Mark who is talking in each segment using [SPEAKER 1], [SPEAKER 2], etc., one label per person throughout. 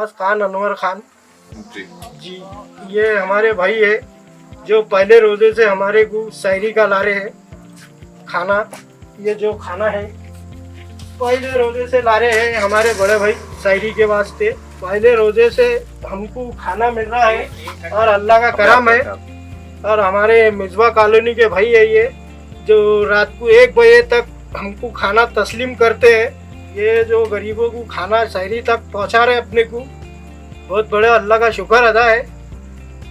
[SPEAKER 1] अब्बास खान, अनवर खान
[SPEAKER 2] जी
[SPEAKER 1] जी। ये हमारे भाई है जो पहले रोजे से हमारे को सहरी का ला रहे हैं खाना। ये जो खाना है पहले रोजे से ला रहे हैं हमारे बड़े भाई सहरी के वास्ते। पहले रोजे से हमको खाना मिल रहा है और अल्लाह का करम है। और हमारे मिसबा कॉलोनी के भाई है ये जो रात को 1 बजे तक हमको खाना तस्लीम करते हैं। ये जो गरीबों को खाना सहरी तक पहुंचा रहे अपने को, बहुत बड़ा अल्लाह का शुक्र अदा है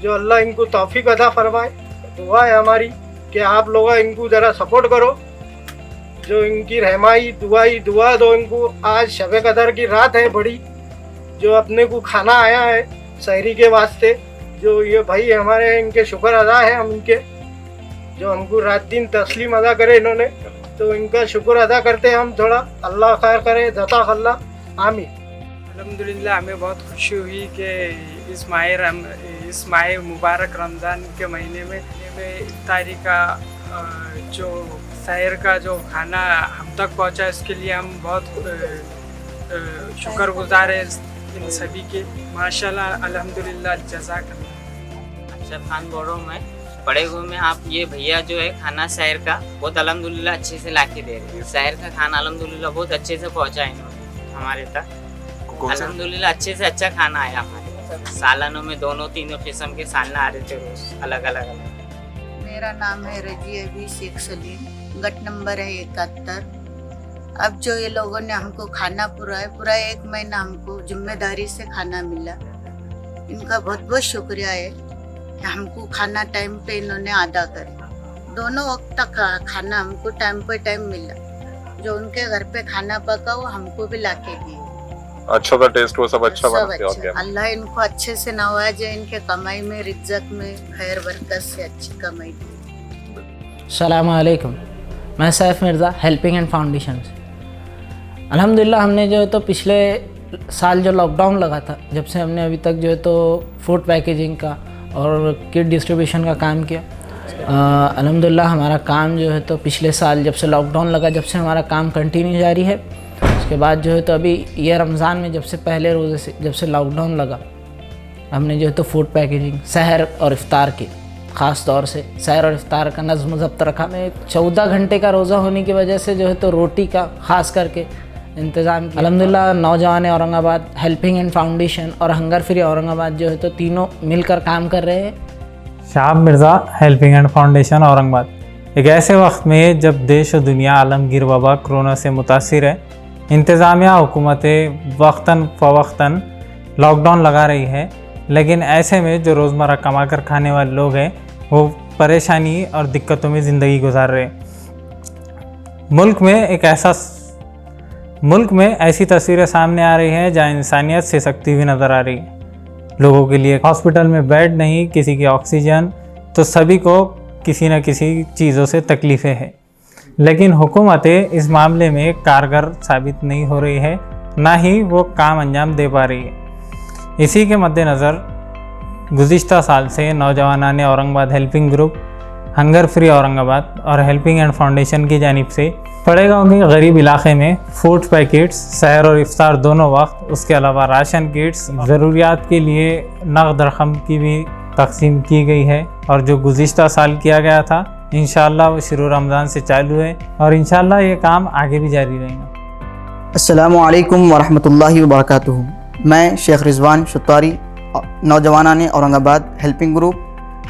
[SPEAKER 1] जो अल्लाह इनको तौफीक अदा फरमाए। दुआ है हमारी कि आप लोग इनको ज़रा सपोर्ट करो, जो इनकी रहमाई दुआ दो इनको। आज शब कदर की रात है बड़ी, जो अपने को खाना आया है सहरी के वास्ते। जो ये भाई हमारे, इनके शुक्र अदा है हम इनके, जो हमको रात दिन तस्लीम अदा करे इन्होंने, तो इनका शुक्र अदा करते हैं हम थोड़ा। अल्लाह खैर करे, जज़ाकल्लाह, आमीन।
[SPEAKER 3] अल्हम्दुलिल्लाह हमें बहुत खुशी हुई कि इस माह मुबारक रमज़ान के महीने में इफ्तारी का जो सहर का जो खाना हम तक पहुंचा, इसके लिए हम बहुत शुक्रगुजार हैं इन सभी के। माशाल्लाह अल्हम्दुलिल्लाह, जज़ाकल्लाह।
[SPEAKER 4] अरशद खान बोल रहा हूँ मैं। बड़े गुरु में आप ये भैया जो है खाना शहर का बहुत अल्हम्दुलिल्लाह अच्छे से लाके दे रहे हैं। शहर का खाना अल्हम्दुलिल्लाह बहुत अच्छे से पहुँचा है इन्होंने हमारे तक। अल्हम्दुलिल्लाह अच्छे से अच्छा खाना आया हमारे। सालानों में 2-3 किस्म के सालन आ रहे थे रोज, अलग अलग।
[SPEAKER 5] मेरा नाम है रजिया बी शेख सलीम, गट नंबर है 71। अब जो ये लोगों ने हमको खाना पूरा 1 महीना हमको जिम्मेदारी से खाना मिला, इनका बहुत बहुत शुक्रिया है कि हमको खाना टाइम पे इन्होंने अदा करे। दोनों वक्त तक खाना हमको टाइम पे टाइम मिला। जो उनके घर पे खाना पका वो हमको भी लाके दिए।
[SPEAKER 2] अच्छा था टेस्ट, वो सब अच्छा
[SPEAKER 5] सब
[SPEAKER 2] बना
[SPEAKER 5] अच्छा। अल्लाह इनको अच्छे से नवाजे, इनके कमाई में रिज्जत में खैर बरकत से अच्छी कमाई दे।
[SPEAKER 6] अस्सलाम वालेकुम, मैं Saif Mirza, helping hand foundation से। अल्हम्दुलिल्लाह हमने जो है तो पिछले साल जो लॉकडाउन लगा था, जब से हमने अभी तक जो है तो फूड पैकेजिंग का और किट डिस्ट्रीब्यूशन का काम किया। अल्हम्दुलिल्लाह हमारा काम जो है तो पिछले साल जब से लॉकडाउन लगा, जब से हमारा काम कंटिन्यू जारी है। उसके बाद जो है तो अभी ये रमज़ान में जब से पहले रोज़े से जब से लॉकडाउन लगा, हमने जो है तो फूड पैकेजिंग सहर और इफ़्तार की, ख़ास तौर से सहर और इफ़्तार का नज़्म ज़ब्त रखा। में 14 घंटे का रोज़ा होने की वजह से जो है तो रोटी का ख़ास करके इंतज़ाम किया। अल्हम्दुलिल्लाह नौजवान औरंगाबाद, हेल्पिंग हैंड फाउंडेशन और हंगर फ्री औरंगाबाद जो है तो तीनों मिलकर काम कर रहे हैं।
[SPEAKER 7] शाब Mirza, helping hand foundation Aurangabad. एक ऐसे वक्त में जब देश और दुनिया आलमगीर वबा कोरोना से मुतासिर है, इंतज़ामिया हुकूमतें वक्तन फ़वक्तन लॉकडाउन लगा रही है, लेकिन ऐसे में जो रोज़मर्रा कमा कर खाने वाले लोग हैं वो परेशानी और दिक्कतों में ज़िंदगी गुजार रहे हैं। मुल्क में ऐसी तस्वीरें सामने आ रही हैं जहाँ इंसानियत से सख्ती हुई नज़र आ रही है। लोगों के लिए हॉस्पिटल में बेड नहीं, किसी की ऑक्सीजन, तो सभी को किसी न किसी चीज़ों से तकलीफ़ें हैं। लेकिन हुकूमतें इस मामले में कारगर साबित नहीं हो रही है, ना ही वो काम अंजाम दे पा रही है। इसी के मद्देनज़र गुज़िश्ता साल से नौजवानान Aurangabad helping group, hunger free Aurangabad और हेल्पिंग हैंड फाउंडेशन की जानिब से बड़े गाँव के गरीब इलाके में फूड पैकेट्स, सहर और इफ्तार दोनों वक्त, उसके अलावा राशन किट्स, ज़रूरियात के लिए नक़द रकम की भी तकसीम की गई है। और जो गुज़िश्ता साल किया गया था, इंशाअल्लाह वो शुरू रमज़ान से चालू है और इंशाअल्लाह ये काम आगे भी जारी रहेगा।
[SPEAKER 8] अस्सलामु अलैकुम वरहमतुल्लाहि वबरकातुहू। मैं शेख रिजवान शुतारी, नौजवानान Aurangabad helping group,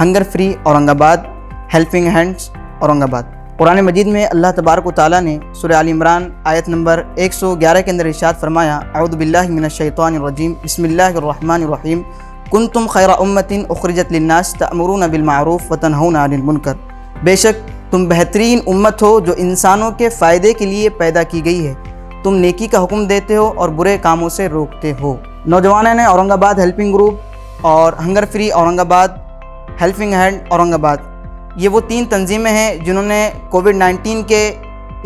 [SPEAKER 8] hunger free Aurangabad, helping hands Aurangabad. Quran Majeed में अल्लाह तबारक व तआला ने सूरह आल इमरान आयत नंबर 111 के अंदर इरशाद फरमाया, अऊज़ु बिल्लाहि मिनश शैतानिर रजीम, बिस्मिल्लाहिर रहमानिर रहीम, कुंतुम खैरा उम्मतिन उखरिजत लिन्नास तअमुरूना बिल मारूफ व तनहौना अनिल मुनकर। बेशक तुम बेहतरीन उम्मत हो जो इंसानों के फ़ायदे के लिए पैदा की गई है। तुम नेकी का हुक्म देते हो और बुरे कामों से रोकते हो। नौजवानान औरंगाबाद हेल्पिंग ग्रुप और hunger free Aurangabad, helping hand Aurangabad, ये वो 3 तंजीमें हैं जिन्होंने कोविड-19 के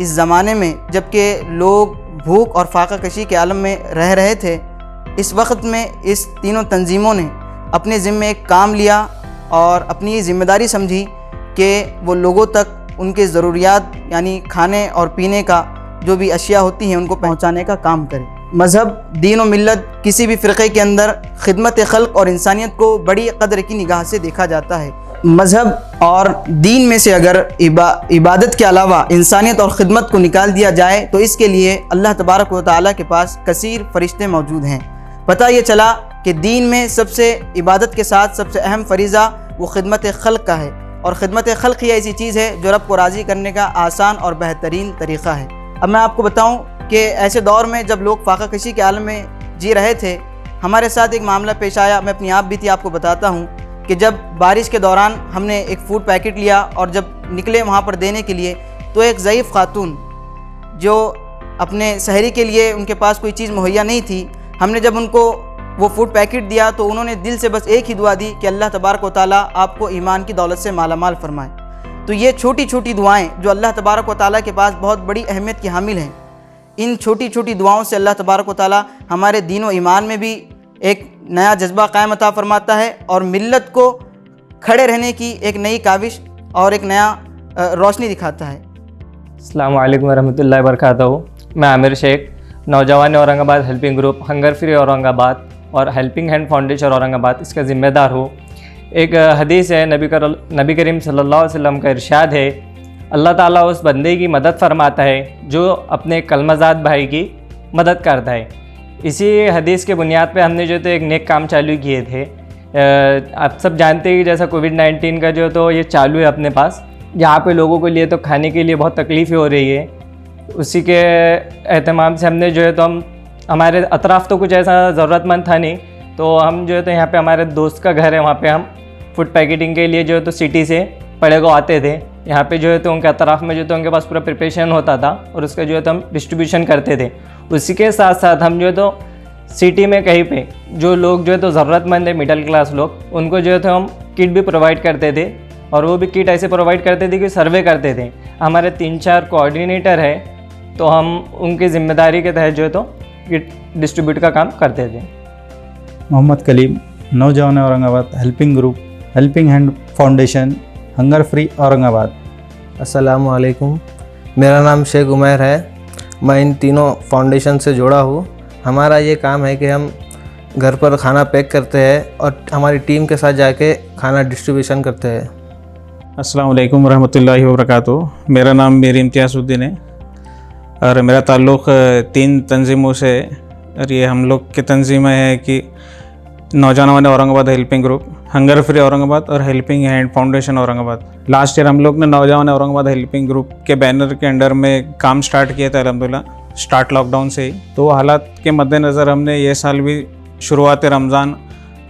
[SPEAKER 8] इस ज़माने में, जबकि लोग भूख और फाका कशी के आलम में रह रहे थे, इस वक्त में इस तीनों तंजीमों ने अपने ज़िम्मे एक काम लिया और अपनी ये ज़िम्मेदारी समझी कि वो लोगों तक उनके ज़रूरियात यानी खाने और पीने का जो भी अशिया होती हैं उनको पहुंचाने का काम करें। मज़हब, दीन व मिल्लत, किसी भी फ़िरक़े के अंदर खिदमत खल्क़ और इंसानियत को बड़ी क़द्र की निगाह से देखा जाता है। मज़हब और दीन में से अगर इबादत के अलावा इंसानियत और ख़िदमत को निकाल दिया जाए तो इसके लिए अल्लाह तबारक व तआला के पास कसीर फ़रिश्ते मौजूद हैं। पता ये चला कि दीन में सबसे इबादत के साथ सबसे अहम फ़रीज़ा वो खिदमत खल्क़ का है, और ख़िदमत खल्क़ ही ऐसी चीज़ है जो रब को राज़ी करने का आसान और बेहतरीन तरीक़ा है। अब मैं आपको बताऊं कि ऐसे दौर में जब लोग फ़ाक़ा कशी के आलम में जी रहे थे, हमारे साथ एक मामला पेश आया। मैं अपनी आप बीती आपको बताता हूं कि जब बारिश के दौरान हमने एक फ़ूड पैकेट लिया और जब निकले वहां पर देने के लिए, तो एक ज़ईफ़ ख़ातून जो अपने सहरी के लिए उनके पास कोई चीज़ मुहैया नहीं थी, हमने जब उनको वो फ़ूड पैकेट दिया तो उन्होंने दिल से बस एक ही दुआ दी कि अल्लाह तबारक व तआला आपको ईमान की दौलत से मालामाल फरमाए। तो ये छोटी छोटी दुआएं जो अल्लाह तबारक व तआला के पास बहुत बड़ी अहमियत की हामिल हैं, इन छोटी छोटी दुआओं से अल्लाह तबारक व तआला हमारे दीन व ईमान में भी एक नया जज्बा कायम अता फरमाता है और मिल्लत को खड़े रहने की एक नई काविश और एक नया रोशनी दिखाता है।
[SPEAKER 9] अस्सलाम वालेकुम रहमतुल्लाहि व बरकातहू। मैं आमिर शेख, नौजवान Aurangabad helping group, hunger free Aurangabad और हेल्पिंग हैंड फाउंडेशन औरंगाबाद इसका ज़िम्मेदार हूँ। एक हदीस है, नबी करीम सल्लल्लाहु अलैहि वसल्लम का इरशाद है, अल्लाह ताला उस बंदे की मदद फरमाता है जो अपने कलमज़ाद भाई की मदद करता है। इसी हदीस के बुनियाद पे हमने जो तो एक नेक काम चालू किए थे। आप सब जानते हैं कि जैसा कोविड-19 का जो तो ये चालू है अपने पास, यहाँ पे लोगों के लिए तो खाने के लिए बहुत तकलीफ़ें हो रही है। उसी के एहतमाम से हमने जो है तो हम हमारे अतराफ़ तो कुछ ऐसा ज़रूरतमंद था नहीं, तो हम जो है तो यहाँ पे हमारे दोस्त का घर है, वहाँ पे हम फूड पैकेटिंग के लिए जो है तो सिटी से पड़े को आते थे। यहाँ पे जो है तो उनके अतराफ़ में जो तो उनके पास पूरा प्रिपरेशन होता था और उसका जो है तो हम डिस्ट्रीब्यूशन करते थे। उसी के साथ साथ हम जो है तो सिटी में कहीं पे जो लोग जो है तो ज़रूरतमंद है, मिडिल क्लास लोग, उनको जो है तो हम किट भी प्रोवाइड करते थे। और वो भी किट ऐसे प्रोवाइड करते थे कि सर्वे करते थे। हमारे 3-4 कोऑर्डिनेटर है, तो हम उनकी ज़िम्मेदारी के तहत जो है तो किट डिस्ट्रीब्यूट का काम करते थे।
[SPEAKER 10] मोहम्मद कलीम, नौजवान Aurangabad helping group, helping hand foundation, hunger free Aurangabad.
[SPEAKER 11] अस्सलामु अलैकुम, मेरा नाम शेख उमैर है। मैं इन तीनों फाउंडेशन से जुड़ा हूँ। हमारा ये काम है कि हम घर पर खाना पैक करते हैं और हमारी टीम के साथ जाके खाना डिस्ट्रीब्यूशन करते हैं।
[SPEAKER 7] अस्सलाम वालेकुम रहमतुल्लाहि व बरकातहू। मेरा नाम मीर इम्तियाज़ुद्दीन है और मेरा ताल्लुक़ 3 तंजीमों से है, और ये हम लोग की तंजीमें है कि नौजवान Aurangabad helping group, hunger free Aurangabad और helping hand foundation Aurangabad. Last year हम लोग ने नौजवान औरंगाबाद हेल्पिंग ग्रुप के बैनर के अंडर में काम स्टार्ट किया था अल्हम्दुलिल्लाह, स्टार्ट लॉकडाउन से ही। तो हालात के मद्देनज़र हमने ये साल भी शुरुआत रमज़ान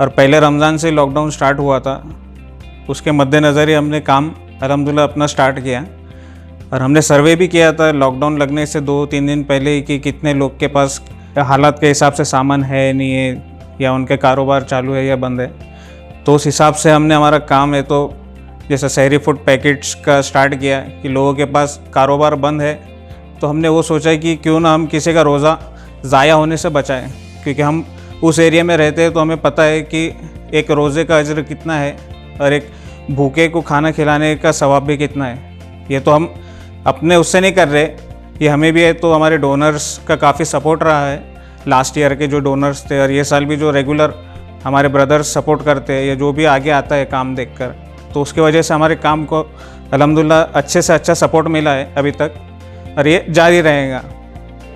[SPEAKER 7] और पहले रमज़ान से लॉकडाउन स्टार्ट हुआ था, उसके मद्देनज़र ही हमने काम अल्हम्दुलिल्लाह अपना स्टार्ट किया। और हमने सर्वे भी किया था लॉकडाउन लगने से 2-3 दिन पहले ही कि कितने लोग के पास हालात के हिसाब से सामान है नहीं है, या उनके कारोबार चालू है या बंद है। तो उस हिसाब से हमने हमारा काम है तो जैसे शहरी फूड पैकेट्स का स्टार्ट किया कि लोगों के पास कारोबार बंद है, तो हमने वो सोचा कि क्यों ना हम किसी का रोज़ा ज़ाया होने से बचाएं, क्योंकि हम उस एरिया में रहते हैं तो हमें पता है कि एक रोज़े का अजर कितना है और एक भूखे को खाना खिलाने का सवाब भी कितना है। ये तो हम अपने उससे नहीं कर रहे, ये हमें भी है तो हमारे डोनर्स का काफ़ी सपोर्ट रहा है। लास्ट ईयर के जो डोनर्स थे और ये साल भी जो रेगुलर हमारे ब्रदर्स सपोर्ट करते हैं या जो भी आगे आता है काम देखकर, तो उसकी वजह से हमारे काम को अल्हम्दुलिल्लाह अच्छे से अच्छा सपोर्ट मिला है अभी तक, और ये जारी रहेगा।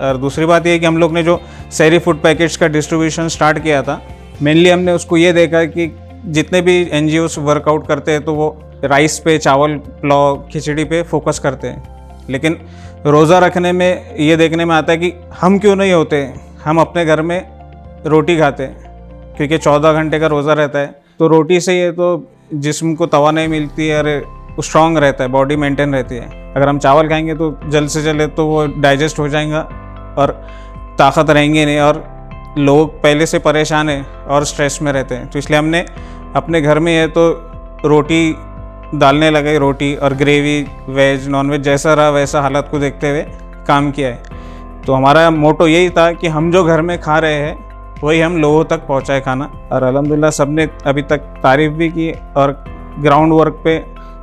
[SPEAKER 7] और दूसरी बात ये कि हम लोग ने जो शहरी फूड पैकेट्स का डिस्ट्रीब्यूशन स्टार्ट किया था, मेनली हमने उसको ये देखा कि जितने भी NGOs वर्कआउट करते हैं तो वो राइस पे, चावल, पुलाव, खिचड़ी पे फोकस करते हैं, लेकिन रोज़ा रखने में ये देखने में आता है कि हम क्यों नहीं होते, हम अपने घर में रोटी खाते हैं, क्योंकि 14 घंटे का रोज़ा रहता है। तो रोटी से ये तो जिस्म को तवानाई मिलती है और स्ट्रॉन्ग रहता है, बॉडी मेंटेन रहती है। अगर हम चावल खाएंगे तो जल्द से जल्द तो वो डाइजेस्ट हो जाएगा और ताकत रहेंगे नहीं, और लोग पहले से परेशान हैं और स्ट्रेस में रहते हैं। तो इसलिए हमने अपने घर में है तो रोटी डालने लगे, रोटी और ग्रेवी, वेज नॉन वेज जैसा रहा वैसा हालात को देखते हुए काम किया है। तो हमारा मोटो यही था कि हम जो घर में खा रहे हैं वही हम लोगों तक पहुंचाए खाना, और अल्हम्दुलिल्लाह सबने अभी तक तारीफ़ भी की और ग्राउंड वर्क पे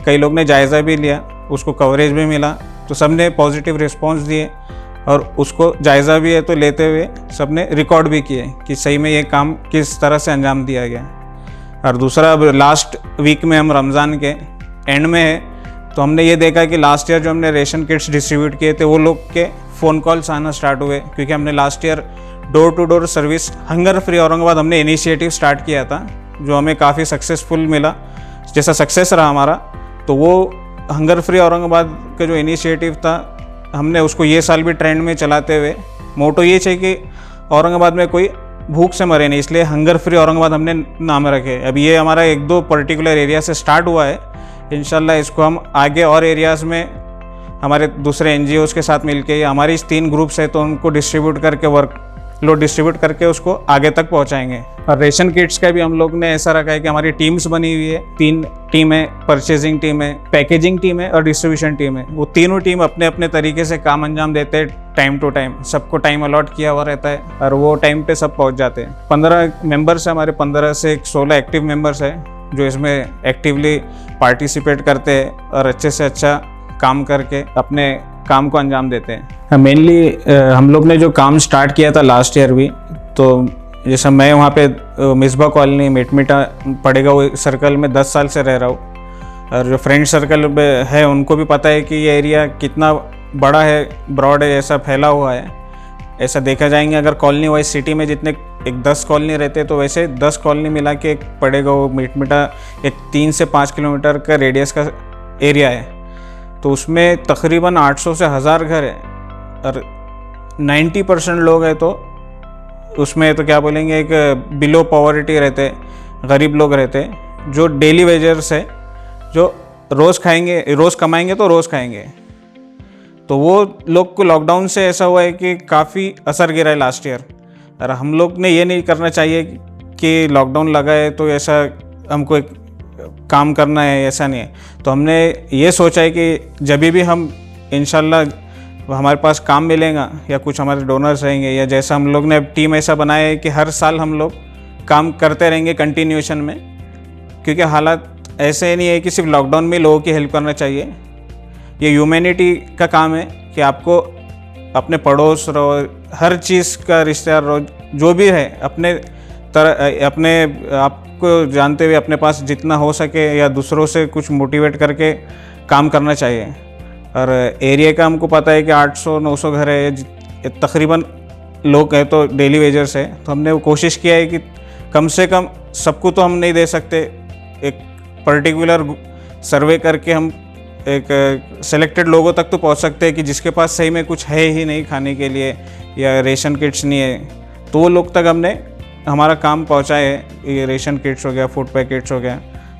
[SPEAKER 7] कई लोग ने जायज़ा भी लिया, उसको कवरेज भी मिला, तो सबने पॉजिटिव रिस्पांस दिए
[SPEAKER 12] और उसको जायज़ा भी है तो लेते हुए सबने रिकॉर्ड भी किए कि सही में ये काम किस तरह से अंजाम दिया गया। और दूसरा, अब लास्ट वीक में हम रमज़ान के एंड में है, तो हमने ये देखा कि लास्ट ईयर जो हमने रेशन किट्स डिस्ट्रीब्यूट किए थे वो लोग के फ़ोन कॉल्स आना स्टार्ट हुए, क्योंकि हमने last year door to door service hunger free Aurangabad हमने इनिशिएटिव स्टार्ट किया था, जो हमें काफ़ी सक्सेसफुल मिला, जैसा सक्सेस रहा हमारा। तो वो हंगर फ्री औरंगाबाद का जो इनिशिएटिव था हमने उसको ये साल भी ट्रेंड में चलाते हुए मोटो ये चाहिए कि औरंगाबाद में कोई भूख से मरे नहीं, इसलिए हंगर फ्री औरंगाबाद हमने नाम रखे। अब ये हमारा 1-2 पर्टिकुलर एरिया से स्टार्ट हुआ है, इंशाल्लाह इसको हम आगे और एरियाज़ में हमारे दूसरे NGOs के साथ मिलके, या हमारी 3 ग्रुप्स है तो उनको डिस्ट्रीब्यूट करके वर्क लोड डिस्ट्रीब्यूट करके उसको आगे तक पहुंचाएंगे। और रेशन किट्स का भी हम लोग ने ऐसा रखा है कि हमारी टीम्स बनी हुई है, 3 टीम है, परचेजिंग टीम है, पैकेजिंग टीम है और डिस्ट्रीब्यूशन टीम है। वो तीनों टीम अपने अपने तरीके से काम अंजाम देते हैं टाइम टू टाइम, सबको टाइम अलॉट किया हुआ रहता है और वो टाइम पे सब पहुंच जाते हैं। 15 मेंबर्स है हमारे, 15 से 16 एक्टिव मेंबर्स है जो इसमें एक्टिवली पार्टिसिपेट करते हैं और अच्छे से अच्छा काम करके अपने काम को अंजाम देते हैं। मेनली हम लोग ने जो काम स्टार्ट किया था लास्ट ईयर भी, तो जैसा मैं वहाँ पे मिसबा कॉलोनी मेटमिटा पड़ेगा वो सर्कल में 10 साल से रह रहा हूँ, और जो फ्रेंड सर्कल है उनको भी पता है कि ये एरिया कितना बड़ा है, ब्रॉड है, ऐसा फैला हुआ है। ऐसा देखा जाएंगे अगर कॉलोनी वाइज सिटी में जितने एक 10 कॉलोनी रहते तो वैसे 10 कॉलोनी मिला के एक पड़ेगा वो मेटमिटा एक 3 से 5 किलोमीटर का रेडियस का एरिया है। तो उसमें तकरीबन 800 से 1000 घर है और 90% लोग हैं, तो उसमें तो क्या बोलेंगे एक बिलो पॉवर्टी रहते, गरीब लोग रहते जो डेली वेजर्स है, जो रोज़ खाएंगे, रोज़ कमाएंगे तो रोज़ खाएंगे। तो वो लोग को लॉकडाउन से ऐसा हुआ है कि काफ़ी असर गिरा है लास्ट ईयर। और हम लोग ने ये नहीं करना चाहिए कि लॉकडाउन लगा है तो ऐसा हमको एक काम करना है, ऐसा नहीं है। तो हमने ये सोचा है कि जब भी हम इंशाल्लाह हमारे पास काम मिलेगा या कुछ हमारे डोनर्स रहेंगे, या जैसा हम लोग ने अब टीम ऐसा बनाया है कि हर साल हम लोग काम करते रहेंगे कंटिन्यूएशन में, क्योंकि हालात ऐसे नहीं है कि सिर्फ लॉकडाउन में लोगों की हेल्प करना चाहिए। ये ह्यूमैनिटी का काम है कि आपको अपने पड़ोस रहो, हर चीज़ का रिश्तेदार रहो, जो भी है अपने तरह अपने आपको जानते हुए अपने पास जितना हो सके या दूसरों से कुछ मोटिवेट करके काम करना चाहिए। और एरिया का हमको पता है कि 800-900 घर है, तकरीबन लोग हैं तो डेली वेजर्स है, तो हमने वो कोशिश किया है कि कम से कम सबको तो हम नहीं दे सकते, एक पर्टिकुलर सर्वे करके हम एक सेलेक्टेड लोगों तक तो पहुंच सकते हैं कि जिसके पास सही में कुछ है ही नहीं खाने के लिए या रेशन किट्स नहीं है, तो वो लोग तक हमने हमारा काम पहुंचाए है। ये रेशन किट्स हो गया, फूड पैकेट्स हो गया,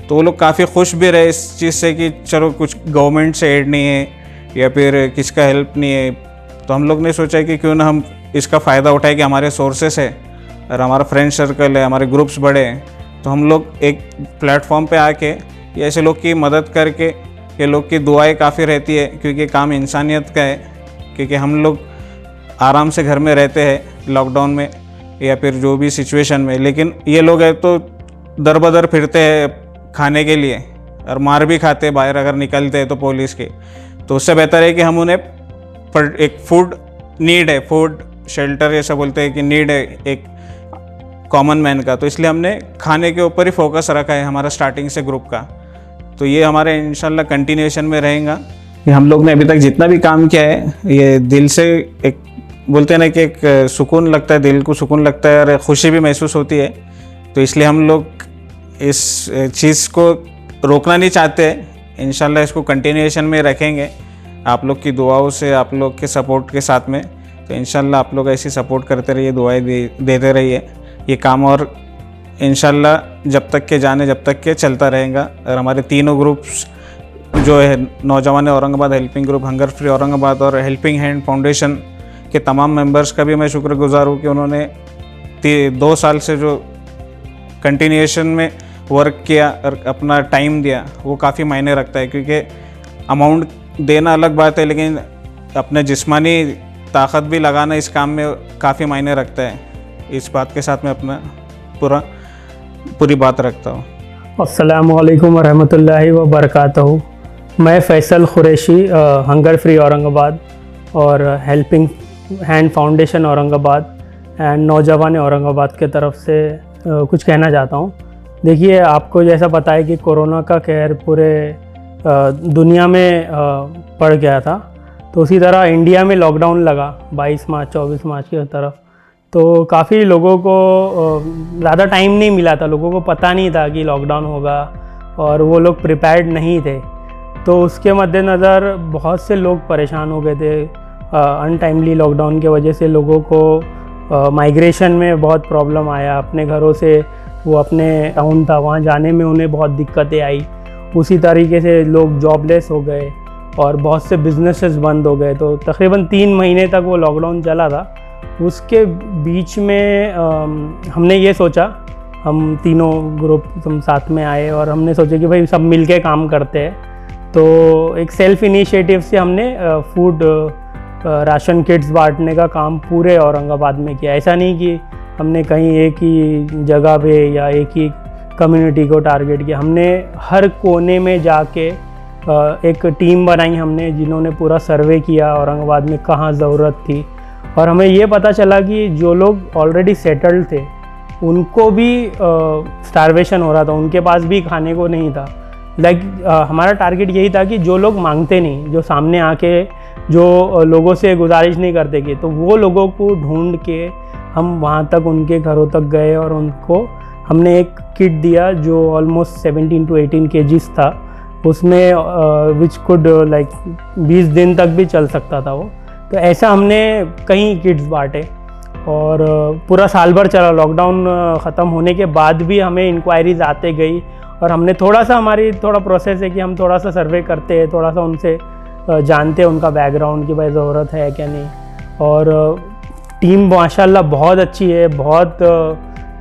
[SPEAKER 12] तो वो लोग काफ़ी खुश भी रहे इस चीज़ से कि चलो कुछ गवर्नमेंट से एड नहीं है या फिर किसका हेल्प नहीं है। तो हम लोग ने सोचा कि क्यों ना हम इसका फ़ायदा उठाए कि हमारे सोर्सेस है और हमारा फ्रेंड सर्कल है, हमारे ग्रुप्स बड़े हैं, तो हम लोग एक प्लेटफॉर्म पे आके ये ऐसे लोग की मदद करके, ये लोग की दुआएं काफ़ी रहती है, क्योंकि काम इंसानियत का है। क्योंकि हम लोग आराम से घर में रहते हैं लॉकडाउन में या फिर जो भी सिचुएशन में, लेकिन ये लोग है तो दर बदर फिरते हैं खाने के लिए और मार भी खाते हैं बाहर अगर निकलते हैं तो पुलिस के। तो उससे बेहतर है कि हम उन्हें एक फूड नीड है, फूड शेल्टर ऐसा बोलते हैं कि नीड है एक कॉमन मैन का, तो इसलिए हमने खाने के ऊपर ही फोकस रखा है हमारा स्टार्टिंग से ग्रुप का। तो ये हमारे इंशाल्लाह कंटिन्यूएशन में रहेगा। ये हम लोग ने अभी तक जितना भी काम किया है, ये दिल से एक बोलते हैं ना कि एक सुकून लगता है, दिल को सुकून लगता है और खुशी भी महसूस होती है। तो इसलिए हम लोग इस चीज़ को रोकना नहीं चाहते, इंशाल्लाह इसको कंटिन्यूएशन में रखेंगे आप लोग की दुआओं से, आप लोग के सपोर्ट के साथ में। तो इंशाल्लाह आप लोग ऐसी सपोर्ट करते रहिए, दुआएं देते रहिए। ये काम और इंशाल्लाह जब तक के जाने जब तक के चलता रहेगा। और हमारे तीनों ग्रुप्स जो है, नौजवान Aurangabad helping group, hunger free Aurangabad और हेल्पिंग हैंड फाउंडेशन के तमाम मेंबर्स का भी मैं शुक्रगुजार हूँ कि उन्होंने 2 साल से जो कंटिन्यूएशन में वर्क किया और अपना टाइम दिया, वो काफ़ी मायने रखता है। क्योंकि अमाउंट देना अलग बात है, लेकिन अपने जिस्मानी ताकत भी लगाना इस काम में काफ़ी मायने रखता है। इस बात के साथ मैं अपना पूरी बात रखता हूँ।
[SPEAKER 13] अस्सलामु अलैकुम वरहमतुल्लाहि व बरकातहू। मैं फ़ैसल क़ुरैशी, हंगर फ्री औरंगाबाद और helping hand foundation Aurangabad and नौजवान औरंगाबाद के तरफ से कुछ कहना चाहता हूँ। देखिए, आपको जैसा पता है कि कोरोना का कहर पूरे दुनिया में पड़ गया था, तो उसी तरह इंडिया में लॉकडाउन लगा 22 मार्च 24 मार्च की तरफ। तो काफ़ी लोगों को ज़्यादा टाइम नहीं मिला था, लोगों को पता नहीं था कि लॉकडाउन होगा और वो लोग प्रिपेयर्ड नहीं थे। तो उसके मद्देनज़र बहुत से लोग परेशान हो गए थे। अनटाइमली लॉकडाउन की वजह से लोगों को माइग्रेशन में बहुत प्रॉब्लम आया। अपने घरों से वो अपने टाउन था वहाँ जाने में उन्हें बहुत दिक्कतें आई। उसी तरीके से लोग जॉबलेस हो गए और बहुत से बिजनेसेस बंद हो गए। तो तकरीबन 3 महीने तक वो लॉकडाउन चला था। उसके बीच में हमने ये सोचा, हम तीनों ग्रुप हम साथ में आए और हमने सोचा कि भाई सब मिलके काम करते हैं। तो एक सेल्फ इनिशिएटिव से हमने फूड राशन किट्स बांटने का काम पूरे औरंगाबाद में किया। ऐसा नहीं कि हमने कहीं एक ही जगह पे या एक ही कम्युनिटी को टारगेट किया। हमने हर कोने में जाके एक टीम बनाई हमने, जिन्होंने पूरा सर्वे किया औरंगाबाद में कहाँ ज़रूरत थी। और हमें ये पता चला कि जो लोग ऑलरेडी सेटल्ड थे उनको भी स्टारवेशन हो रहा था, उनके पास भी खाने को नहीं था। हमारा टारगेट यही था कि जो लोग मांगते नहीं, जो सामने आके जो लोगों से गुजारिश नहीं करते कि, तो वो लोगों को ढूंढ के हम वहाँ तक उनके घरों तक गए और उनको हमने एक किट दिया जो ऑलमोस्ट 17 to 18 kgs था। उसमें विच कुड 20 दिन तक भी चल सकता था वो। तो ऐसा हमने कई किट्स बांटे और पूरा साल भर चला। लॉकडाउन ख़त्म होने के बाद भी हमें इंक्वायरीज आते गई और हमने हमारी थोड़ा प्रोसेस है कि हम थोड़ा सा सर्वे करते हैं, थोड़ा सा उनसे जानते हैं उनका बैकग्राउंड कि भाई ज़रूरत है क्या नहीं। और टीम माशाल्लाह बहुत अच्छी है, बहुत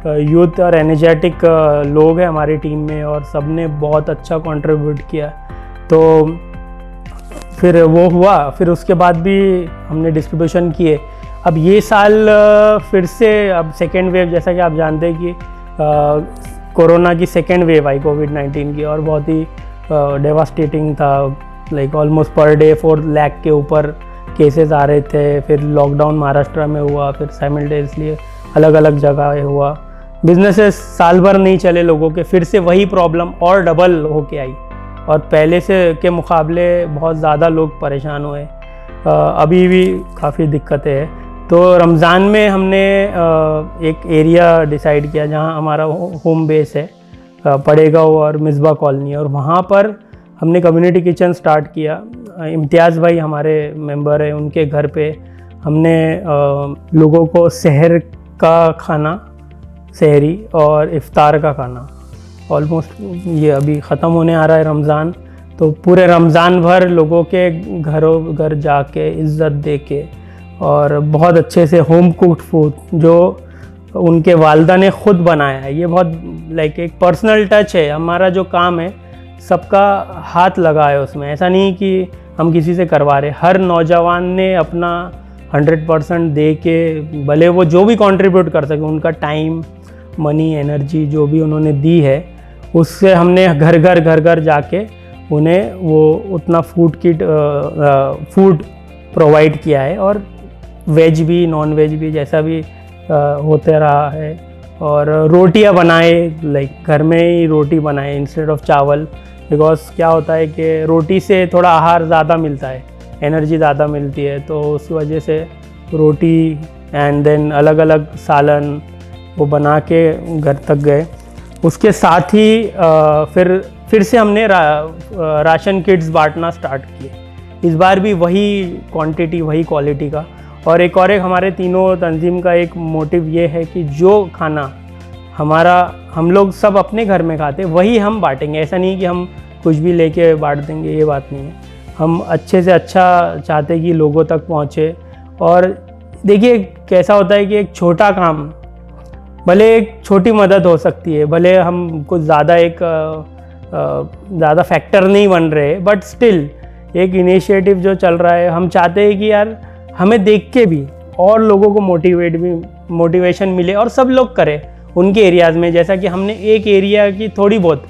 [SPEAKER 13] यूथ और एनर्जेटिक लोग हैं हमारी टीम में और सब ने बहुत अच्छा कंट्रीब्यूट किया। तो फिर वो हुआ, फिर उसके बाद भी हमने डिस्ट्रीब्यूशन किए। अब ये साल फिर से अब सेकेंड वेव, जैसा कि आप जानते हैं कि कोरोना की सेकेंड वेव आई कोविड-19 की और बहुत ही डेवास्टेटिंग था। ऑलमोस्ट पर डे 4 लाख के ऊपर केसेस आ रहे थे। फिर लॉकडाउन महाराष्ट्र में हुआ, फिर साइमल्टेनियसली अलग अलग जगह हुआ। बिजनेसेस साल भर नहीं चले लोगों के, फिर से वही प्रॉब्लम और डबल होके आई और पहले से के मुकाबले बहुत ज़्यादा लोग परेशान हुए। अभी भी काफ़ी दिक्कतें हैं। तो रमज़ान में हमने एक एरिया डिसाइड किया जहां हमारा होम बेस है, पड़ेगांव और मिसबा कॉलोनी, और वहां पर हमने कम्युनिटी किचन स्टार्ट किया। इम्तियाज़ भाई हमारे मेंबर हैं, उनके घर पे हमने लोगों को सहर का खाना, सहरी और इफ्तार का खाना, ऑलमोस्ट ये अभी ख़त्म होने आ रहा है रमज़ान, तो पूरे रमज़ान भर लोगों के घरों घर जाके इज़्ज़त दे के और बहुत अच्छे से होम कुक्ड फूड जो उनके वालदा ने ख़ुद बनाया है। ये बहुत एक पर्सनल टच है। हमारा जो काम है सबका हाथ लगा है उसमें, ऐसा नहीं कि हम किसी से करवा रहे। हर नौजवान ने अपना 100% दे के, भले वो जो भी कंट्रीब्यूट कर सके, उनका टाइम, मनी, एनर्जी जो भी उन्होंने दी है, उससे हमने घर घर जाके उन्हें वो उतना फूड प्रोवाइड किया है। और वेज भी नॉन वेज भी जैसा भी होते रहा है। और रोटियां बनाए, घर में ही रोटी बनाए इंस्टेड ऑफ चावल, बिकॉज क्या होता है कि रोटी से थोड़ा आहार ज़्यादा मिलता है, एनर्जी ज़्यादा मिलती है, तो उस वजह से रोटी एंड देन अलग अलग सालन वो बना के घर तक गए। उसके साथ ही फिर से हमने राशन किट्स बांटना स्टार्ट किए। इस बार भी वही क्वांटिटी, वही क्वालिटी का। और एक हमारे तीनों तंजीम का एक मोटिव ये है कि जो खाना हम लोग सब अपने घर में खाते वही हम बांटेंगे। ऐसा नहीं कि हम कुछ भी लेके बांट देंगे, ये बात नहीं है। हम अच्छे से अच्छा चाहते कि लोगों तक पहुँचे। और देखिए कैसा होता है कि एक छोटा काम, भले एक छोटी मदद हो सकती है, भले हम कुछ ज़्यादा फैक्टर नहीं बन रहे, बट स्टिल एक इनिशिएटिव जो चल रहा है, हम चाहते हैं कि यार हमें देख के भी और लोगों को मोटिवेशन मिले और सब लोग करें उनके एरियाज़ में। जैसा कि हमने एक एरिया की थोड़ी बहुत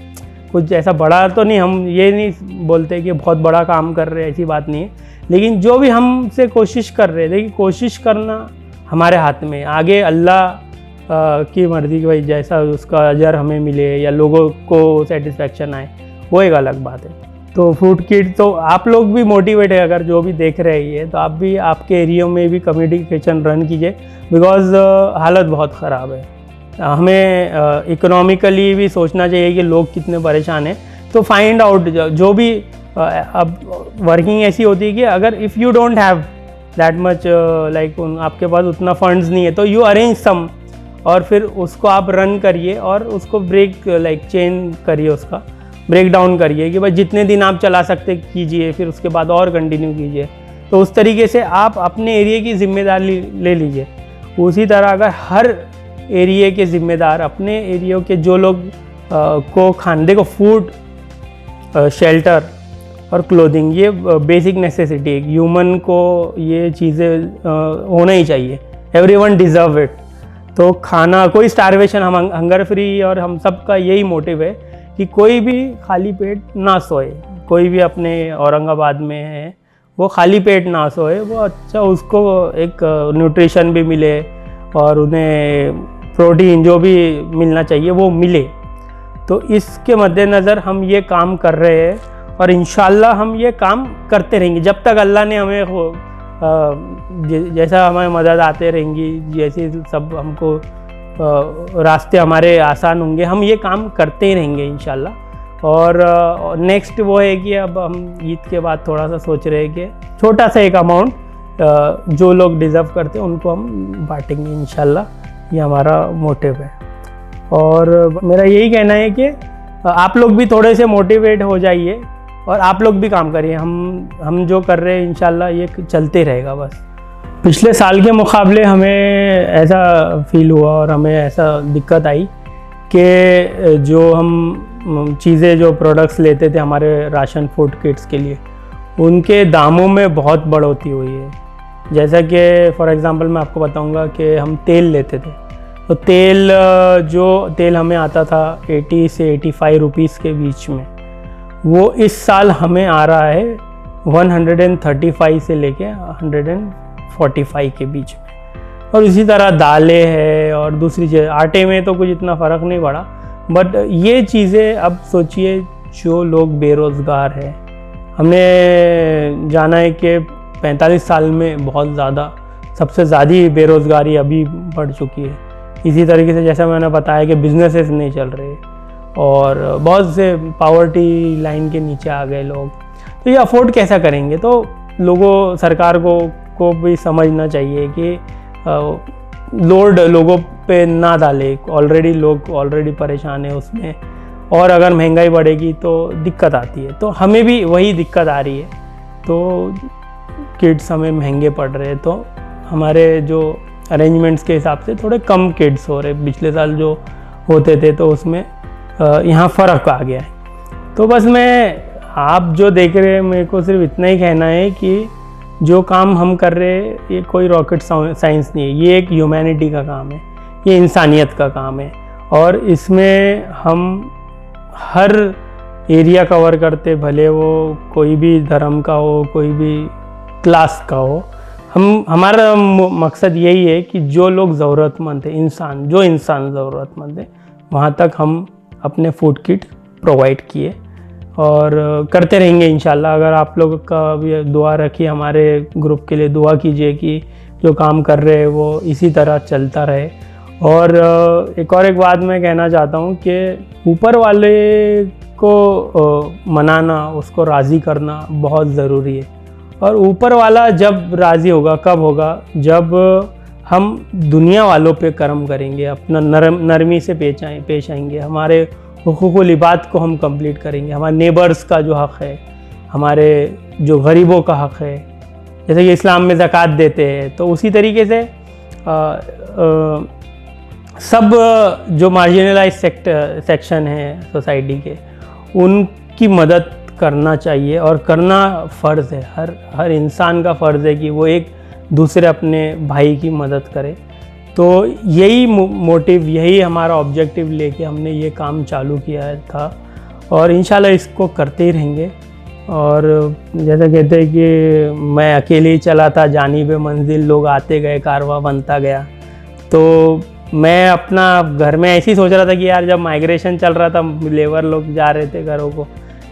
[SPEAKER 13] कुछ ऐसा बड़ा तो नहीं, हम ये नहीं बोलते कि बहुत बड़ा काम कर रहे हैं, ऐसी बात नहीं है, लेकिन जो भी हमसे कोशिश कर रहे हैं, देखिए कोशिश करना हमारे हाथ में, आगे अल्लाह की मर्ज़ी की वजह जैसा उसका अजर हमें मिले या लोगों को सेटिस्फेक्शन आए, वो एक अलग बात है। तो फूड किट तो आप लोग भी मोटिवेट है, अगर जो भी देख रहे हैं तो आप भी आपके एरिया में भी कम्युनिटी किचन रन कीजिए, बिकॉज़ हालत बहुत ख़राब है। हमें इकोनॉमिकली भी सोचना चाहिए कि लोग कितने परेशान हैं। तो फाइंड आउट जो भी अब वर्किंग ऐसी होती है कि अगर if you don't have that much like आपके पास उतना फंड्स नहीं है तो यू अरेंज सम, और फिर उसको आप रन करिए और उसको ब्रेक लाइक चेन करिए, उसका ब्रेक डाउन करिए कि भाई जितने दिन आप चला सकते कीजिए, फिर उसके बाद और कंटिन्यू कीजिए। तो उस तरीके से आप अपने एरिया की जिम्मेदारी ले लीजिए। उसी तरह अगर हर एरिया के ज़िम्मेदार अपने एरिया के जो लोग को खाने को फूड, शेल्टर और क्लोथिंग, ये बेसिक नेसेसिटी है, ह्यूमन को ये चीज़ें होना ही चाहिए, एवरीवन डिज़र्व इट। तो खाना, कोई स्टारवेशन, हम हंगर फ्री और हम सब का यही मोटिव है कि कोई भी खाली पेट ना सोए। कोई भी अपने औरंगाबाद में है वो खाली पेट ना सोए, वो अच्छा उसको एक न्यूट्रिशन भी मिले और उन्हें प्रोटीन जो भी मिलना चाहिए वो मिले। तो इसके मद्देनज़र हम ये काम कर रहे हैं और इंशाल्लाह हम ये काम करते रहेंगे जब तक अल्लाह ने हमें जैसा हमें मदद आते रहेंगी, जैसे सब हमको रास्ते हमारे आसान होंगे, हम ये काम करते ही रहेंगे इंशाल्लाह। और नेक्स्ट वो है कि अब हम ईद के बाद थोड़ा सा सोच रहे हैं कि छोटा सा एक अमाउंट जो लोग डिज़र्व करते हैं उनको हम बांटेंगे इंशाल्लाह। ये हमारा मोटिव है और मेरा यही कहना है कि आप लोग भी थोड़े से मोटिवेट हो जाइए और आप लोग भी काम करिए। हम जो कर रहे हैं इंशाल्लाह ये चलते रहेगा बस। पिछले साल के मुकाबले हमें ऐसा फील हुआ और हमें ऐसा दिक्कत आई कि जो हम चीज़ें, जो प्रोडक्ट्स लेते थे हमारे राशन फूड किट्स के लिए, उनके दामों में बहुत बढ़ोतरी हुई है। जैसा कि फॉर एग्ज़ाम्पल मैं आपको बताऊंगा कि हम तेल लेते थे, तो तेल हमें आता था 80 से 85 रुपीस के बीच में, वो इस साल हमें आ रहा है 135 से लेके 145 के बीच में। और इसी तरह दालें हैं और दूसरी चीज़, आटे में तो कुछ इतना फ़र्क नहीं पड़ा, बट ये चीज़ें अब सोचिए जो लोग बेरोज़गार हैं, हमने जाना है कि 45 साल में बहुत ज़्यादा, सबसे ज़्यादा बेरोज़गारी अभी बढ़ चुकी है। इसी तरीके से जैसा मैंने बताया कि बिजनेसेस नहीं चल रहे और बहुत से पावर्टी लाइन के नीचे आ गए लोग, तो ये अफोर्ड कैसा करेंगे। तो लोगों, सरकार को भी समझना चाहिए कि लोड लोगों पे ना डाले, लोग ऑलरेडी परेशान है उसमें, और अगर महंगाई बढ़ेगी तो दिक्कत आती है। तो हमें भी वही दिक्कत आ रही है, तो किड्स हमें महंगे पड़ रहे हैं, तो हमारे जो अरेंजमेंट्स के हिसाब से थोड़े कम किड्स हो रहे। पिछले साल जो होते थे तो उसमें यहाँ फ़र्क आ गया है। तो बस आप जो देख रहे हैं, मेरे को सिर्फ इतना ही कहना है कि जो काम हम कर रहे हैं ये कोई रॉकेट साइंस नहीं है, ये एक ह्यूमैनिटी का काम है, ये इंसानियत का काम है। और इसमें हम हर एरिया कवर करते, भले वो कोई भी धर्म का हो, कोई भी क्लास का हो, हमारा मकसद यही है कि जो लोग ज़रूरतमंद है, इंसान ज़रूरतमंद है, वहाँ तक हम अपने फूड किट प्रोवाइड किए और करते रहेंगे इंशाल्लाह। अगर आप लोग का भी दुआ रखिए, हमारे ग्रुप के लिए दुआ कीजिए कि जो काम कर रहे हैं वो इसी तरह चलता रहे। और एक बात मैं कहना चाहता हूँ कि ऊपर वाले को मनाना, उसको राज़ी करना बहुत ज़रूरी है। और ऊपर वाला जब राज़ी होगा, कब होगा, जब हम दुनिया वालों पे कर्म करेंगे, अपना नरमी से पेश आएंगे, हमारे हुकूकुल इबाद को हम कंप्लीट करेंगे, हमारे नेबर्स का जो हक़ है, हमारे जो गरीबों का हक़ है, जैसे कि इस्लाम में ज़कात देते हैं, तो उसी तरीके से सब जो मार्जिनलाइज सेक्शन है सोसाइटी के, उनकी मदद करना चाहिए और करना फ़र्ज़ है। हर इंसान का फ़र्ज़ है कि वो एक दूसरे अपने भाई की मदद करे। तो यही मोटिव, यही हमारा ऑब्जेक्टिव लेके हमने ये काम चालू किया था। और इंशाल्लाह इसको करते ही रहेंगे। और जैसे कहते हैं कि मैं अकेले ही चला था, जानिब मंजिल लोग आते गए, कारवां बनता गया। तो मैं अपना घर में ऐसे ही सोच रहा था कि यार जब माइग्रेशन चल रहा था, लेबर लोग जा रहे थे घरों को,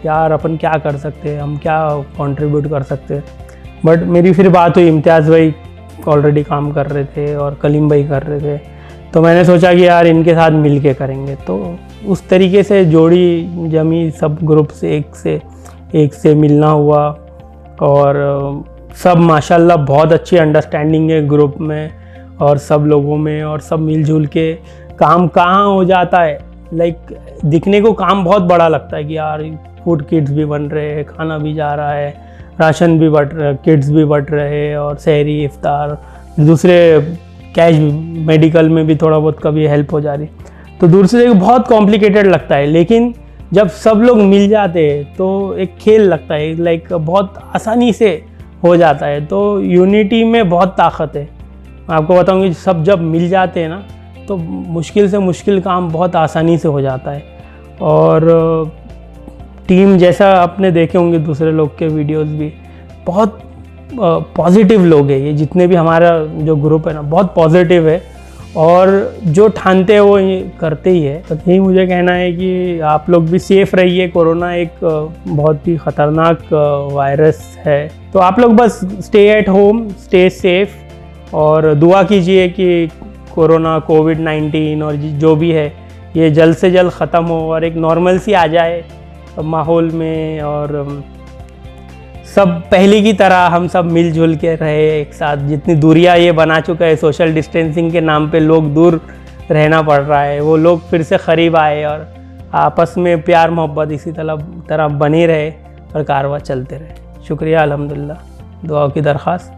[SPEAKER 13] यार अपन क्या कर सकते हैं, हम क्या कंट्रीब्यूट कर सकते हैं। बट मेरी फिर बात हुई, इम्तियाज़ भाई ऑलरेडी काम कर रहे थे और कलीम भाई कर रहे थे, तो मैंने सोचा कि यार इनके साथ मिल के करेंगे। तो उस तरीके से जोड़ी जमी, सब ग्रुप से एक से मिलना हुआ। और सब माशाल्लाह बहुत अच्छी अंडरस्टैंडिंग है ग्रुप में और सब लोगों में, और सब मिलजुल के काम कहाँ हो जाता है। लाइक दिखने को काम बहुत बड़ा लगता है कि यार फूड किट्स भी बन रहे हैं, खाना भी जा रहा है, राशन भी बट रहा, किट्स भी बट रहे, और सहरी, इफ्तार, दूसरे कैश मेडिकल में भी थोड़ा बहुत कभी हेल्प हो जा रही। तो दूर से बहुत कॉम्प्लिकेटेड लगता है, लेकिन जब सब लोग मिल जाते हैं तो एक खेल लगता है, लाइक बहुत आसानी से हो जाता है। तो यूनिटी में बहुत ताकत है। मैं आपको बताऊंगी, सब जब मिल जाते हैं ना तो मुश्किल से मुश्किल काम बहुत आसानी से हो जाता है। और टीम जैसा आपने देखे होंगे दूसरे लोग के वीडियोस भी, बहुत पॉजिटिव लोग हैं ये, जितने भी हमारा जो ग्रुप है ना बहुत पॉजिटिव है, और जो ठानते हैं वो ये करते ही है। तो यही मुझे कहना है कि आप लोग भी सेफ़ रहिए। कोरोना एक बहुत ही ख़तरनाक वायरस है, तो आप लोग बस stay at home, stay safe, और दुआ कीजिए कि कोरोना, कोविड-19 और जो भी है ये जल्द से जल्द ख़त्म हो और एक नॉर्मल सी आ जाए माहौल में, और सब पहले की तरह हम सब मिलजुल के रहे एक साथ। जितनी दूरियां ये बना चुका है, सोशल डिस्टेंसिंग के नाम पे लोग दूर रहना पड़ रहा है, वो लोग फिर से करीब आए और आपस में प्यार मोहब्बत इसी तरह बने रहे और कारवां चलते रहे। शुक्रिया, अल्हम्दुलिल्लाह। दुआ की दरख्वास्त।